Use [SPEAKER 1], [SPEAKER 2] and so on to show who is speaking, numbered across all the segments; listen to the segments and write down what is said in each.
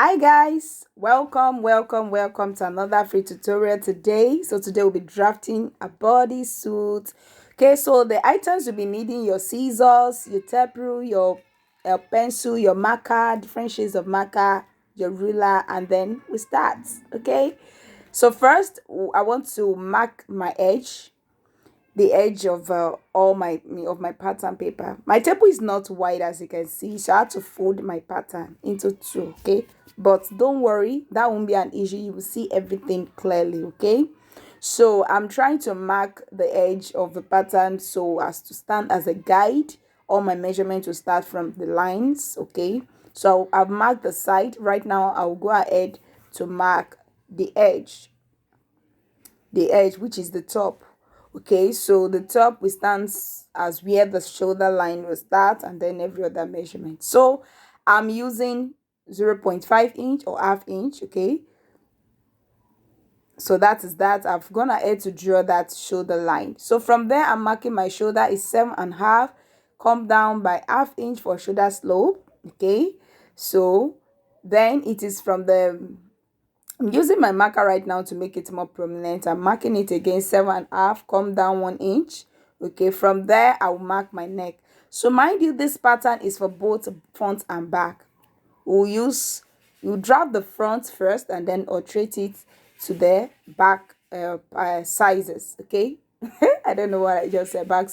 [SPEAKER 1] Hi guys, welcome to another free tutorial today. So today we'll be drafting a bodysuit. Okay, so the items you'll be needing: your scissors, your tape rule, your pencil, your marker, different shades of marker, your ruler, and then we start. Okay, so first I want to mark my edge, the edge of all my pattern paper. My table is not wide, as you can see, so I had to fold my pattern into two. Okay, but don't worry, that won't be an issue. You will see everything clearly. Okay, so I'm trying to mark the edge of the pattern so as to stand as a guide. All my measurements will start from the lines. Okay, so I've marked the side. Right now I'll go ahead to mark the edge, which is the top. Okay, so the top will stand as where the shoulder line will start, and then every other measurement. So I'm using 0.5 inch or half inch. Okay, so that is that. I've gone ahead to draw that shoulder line. So from there, I'm marking my shoulder is 7.5. Come down by half inch for shoulder slope. Okay, so then it is from the, I'm using my marker right now to make it more prominent. I'm marking it again 7.5, come down 1 inch. Okay, from there I'll mark my neck. So mind you, this pattern is for both front and back. You drop the front first and then alterate it to the back sizes. Okay, I don't know what I just said. Back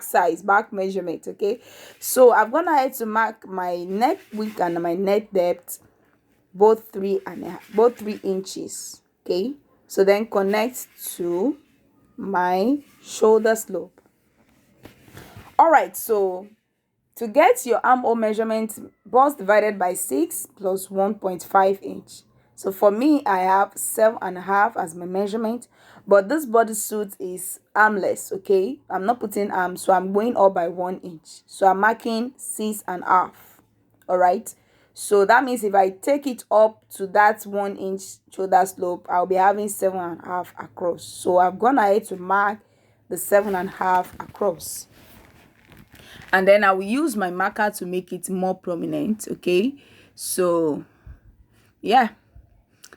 [SPEAKER 1] size, back measurement. Okay, so I've gone ahead to mark my neck width and my neck depth, both 3 inches. Okay, so then connect to my shoulder slope. All right, so to get your armhole measurement, bust divided by 6 plus 1.5 inch. So for me, I have 7.5 as my measurement, but this bodysuit is armless. Okay, I'm not putting arms, so I'm going up by 1 inch. So I'm marking 6.5. All right, so that means if I take it up to that 1 inch shoulder slope, I'll be having 7.5 across. So I've gone ahead to mark the 7.5 across, and then I will use my marker to make it more prominent. Okay, so yeah,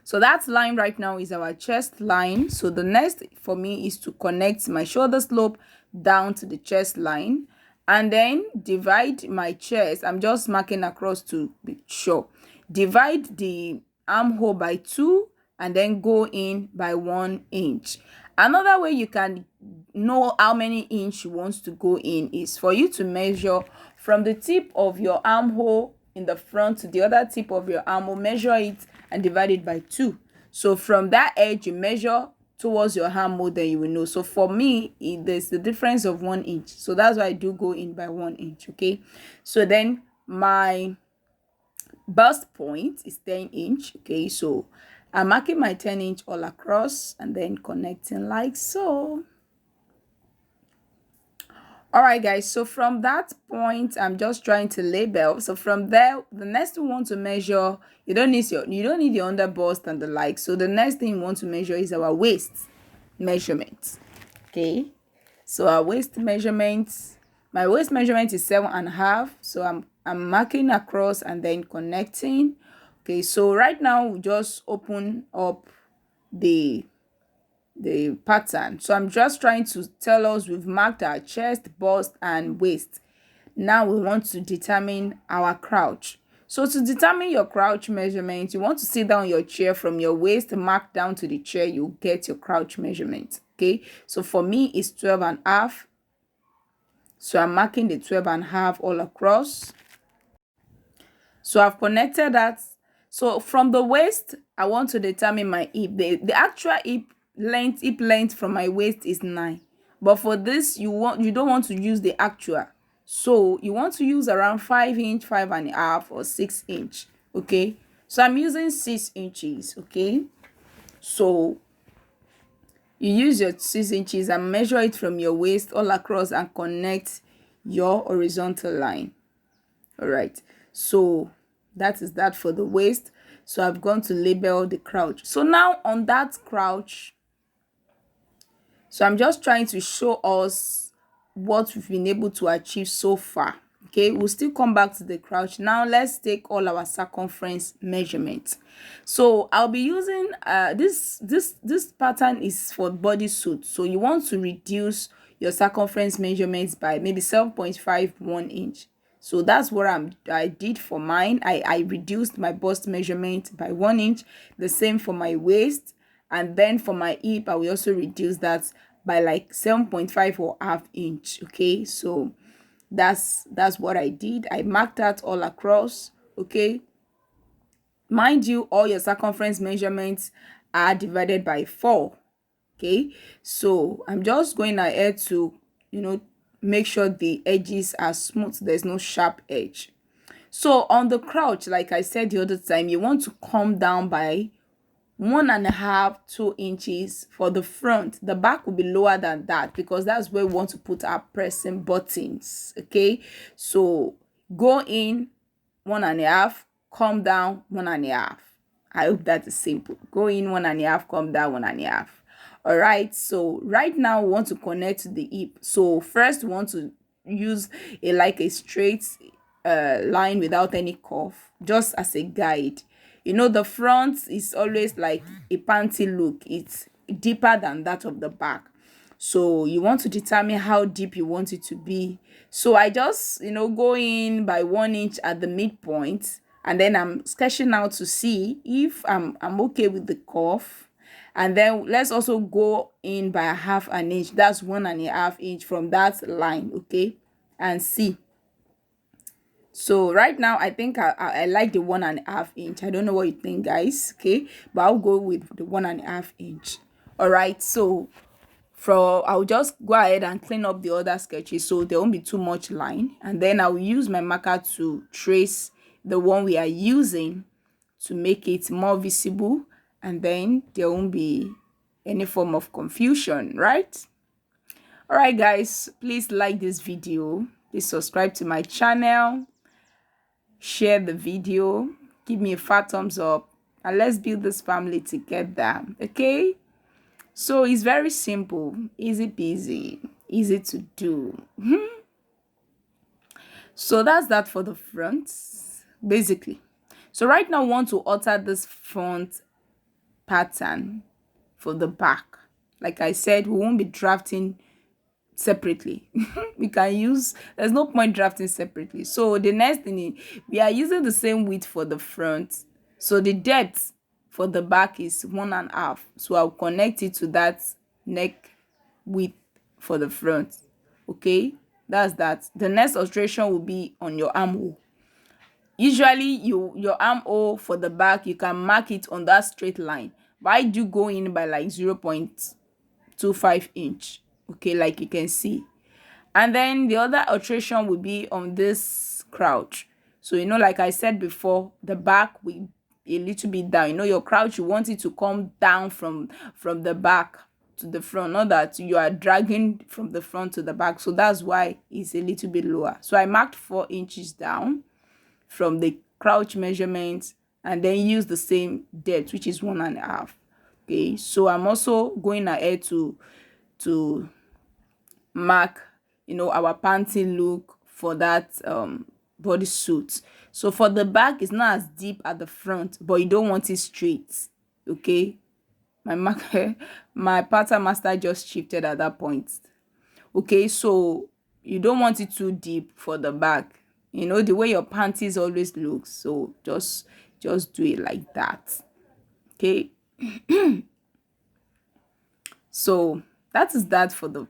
[SPEAKER 1] so that line right now is our chest line. So the next for me is to connect my shoulder slope down to the chest line, and then divide my chest. I'm just marking across to be sure. Divide the armhole by 2 and then go in by 1 inch. Another way you can know how many inch you want to go in is for you to measure from the tip of your armhole in the front to the other tip of your armhole. Measure it and divide it by 2. So from that edge you measure towards your armhole, then you will know. So for me, there's the difference of 1 inch, so that's why I do go in by 1 inch. Okay, so then my bust point is 10 inch. Okay, so I'm marking my 10 inch all across and then connecting like so. All right guys, so from that point I'm just trying to label. So from there, the next thing we want to measure, you don't need your under bust and the like. So the next thing we want to measure is our waist measurement. Okay, so our waist measurement, my waist measurement is 7.5. So I'm marking across and then connecting. Okay, so right now we just open up the pattern. So I'm just trying to tell us we've marked our chest, bust, and waist. Now we want to determine our crouch. So to determine your crouch measurement, you want to sit down your chair. From your waist mark down to the chair, you get your crouch measurement. Okay, so for me it's 12.5. So I'm marking the 12.5 all across. So I've connected that. So from the waist, I want to determine my hip. The actual hip length from my waist is 9. But for this, you don't want to use the actual. So you want to use around 5 inch, 5.5, or 6 inch. Okay. So I'm using 6 inches. Okay. So you use your 6 inches and measure it from your waist all across and connect your horizontal line. All right. So that is that for the waist. So I've gone to label the crouch. So now on that crouch, so I'm just trying to show us what we've been able to achieve so far. Okay, we'll still come back to the crouch. Now let's take all our circumference measurements. So I'll be using this pattern is for bodysuit. So you want to reduce your circumference measurements by maybe 7.51 inch. So that's what I did for mine. I reduced my bust measurement by 1 inch. The same for my waist, and then for my hip I will also reduce that by like 7.5 or half inch. Okay, so that's what I did. I marked that all across. Okay, mind you, all your circumference measurements are divided by 4. Okay, so I'm just going ahead to make sure the edges are smooth, there's no sharp edge. So on the crouch, like I said the other time, you want to come down by 1.5 2 inches for the front. The back will be lower than that because that's where we want to put our pressing buttons. Okay, so go in 1.5, come down 1.5. I hope that is simple. Go in 1.5, come down 1.5. All right, so right now we want to connect to the hip. So first we want to use a straight line without any curve, just as a guide. The front is always like a panty look. It's deeper than that of the back. So you want to determine how deep you want it to be. So I just, go in by 1 inch at the midpoint, and then I'm sketching out to see if I'm okay with the curve. And then let's also go in by 1/2 inch. That's 1.5 inch from that line. Okay, and see. So right now I think I like the 1.5 inch. I don't know what you think, guys. Okay, but I'll go with the 1.5 inch. All right, so I'll just go ahead and clean up the other sketches so there won't be too much line, and then I'll use my marker to trace the one we are using to make it more visible, and then there won't be any form of confusion, right? All right, guys, please like this video, please subscribe to my channel, share the video, give me a fat thumbs up, and let's build this family together. Okay, so it's very simple, easy peasy, easy to do. So that's that for the front, basically. So right now we want to alter this front pattern for the back. Like I said, we won't be drafting separately. There's no point drafting separately. So the next thing is, we are using the same width for the front, so the depth for the back is 1.5. So I'll connect it to that neck width for the front. Okay, that's that. The next alteration will be on your armhole. Usually your armhole for the back, you can mark it on that straight line, but I do go in by like 0.25 inch. Okay, like you can see. And then the other alteration will be on this crouch. So like I said before, the back will be a little bit down. Your crouch, you want it to come down from the back to the front, not that you are dragging from the front to the back. So that's why it's a little bit lower. So I marked 4 inches down from the crouch measurement, and then use the same depth, which is 1.5. Okay, so I'm also going ahead to mark our panty look for that bodysuit. So for the back, it's not as deep at the front, but you don't want it straight. Okay, my pattern master just shifted at that point. Okay, so you don't want it too deep for the back, the way your panties always look. So just do it like that. Okay, so that is that for the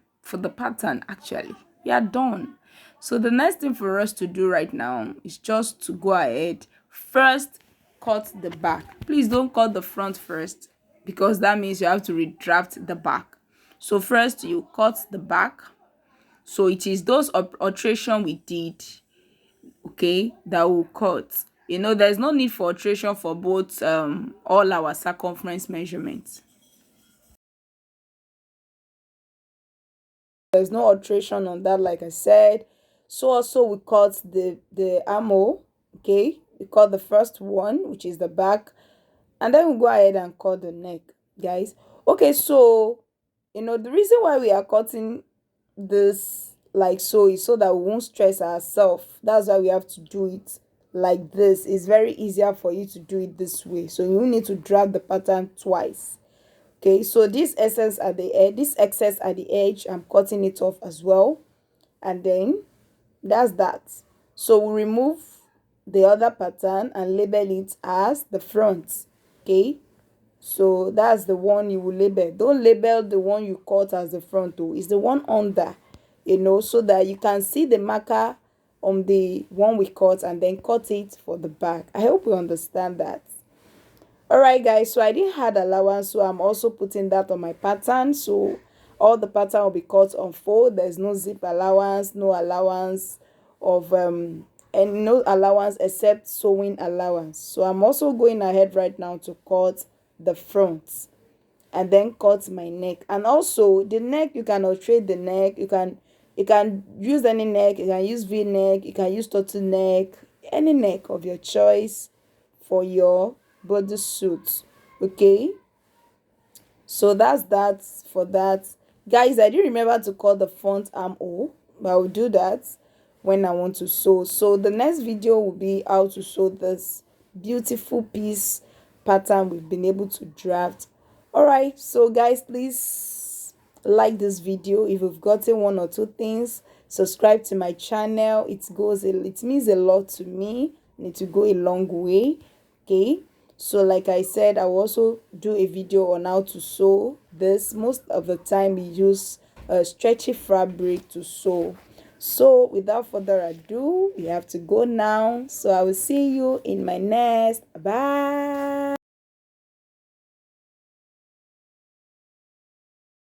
[SPEAKER 1] pattern. Actually, we are done. So the next thing for us to do right now is just to go ahead, first cut the back. Please don't cut the front first, because that means you have to redraft the back. So first you cut the back. So it is those alteration we did, okay, that will cut. There's no need for alteration for both all our circumference measurements. There's no alteration on that, like I said. So also we cut the armhole. Okay, we cut the first one, which is the back, and then we go ahead and cut the neck, guys. Okay, so the reason why we are cutting this like so, so that we won't stress ourselves. That's why we have to do it like this. It's very easier for you to do it this way, so you need to drag the pattern twice. Okay, so this excess at the edge, this excess at the edge, I'm cutting it off as well. And then that's that. So we remove the other pattern and label it as the front. Okay, so that's the one you will label. Don't label the one you cut as the front though. It's the one under, so that you can see the marker on the one we cut and then cut it for the back. I hope you understand that. Alright guys, so I didn't add allowance, so I'm also putting that on my pattern. So all the pattern will be cut on fold. There's no zip allowance, no allowance of and no allowance except sewing allowance. So I'm also going ahead right now to cut the front and then cut my neck. And also the neck, you can alterate the neck. You can use any neck. You can use v-neck, you can use turtleneck, any neck of your choice for your bodysuit. Okay, so that's that for that. Guys, I do remember to cut the front armhole, but I will do that when I want to sew. So the next video will be how to sew this beautiful piece pattern we've been able to draft. All right, so guys, please like this video. If you've gotten one or two things, subscribe to my channel. It means a lot to me, and it will go a long way. Okay, so like I said, I will also do a video on how to sew this. Most of the time we use a stretchy fabric to sew. So without further ado, we have to go now. So I will see you in my next. Bye.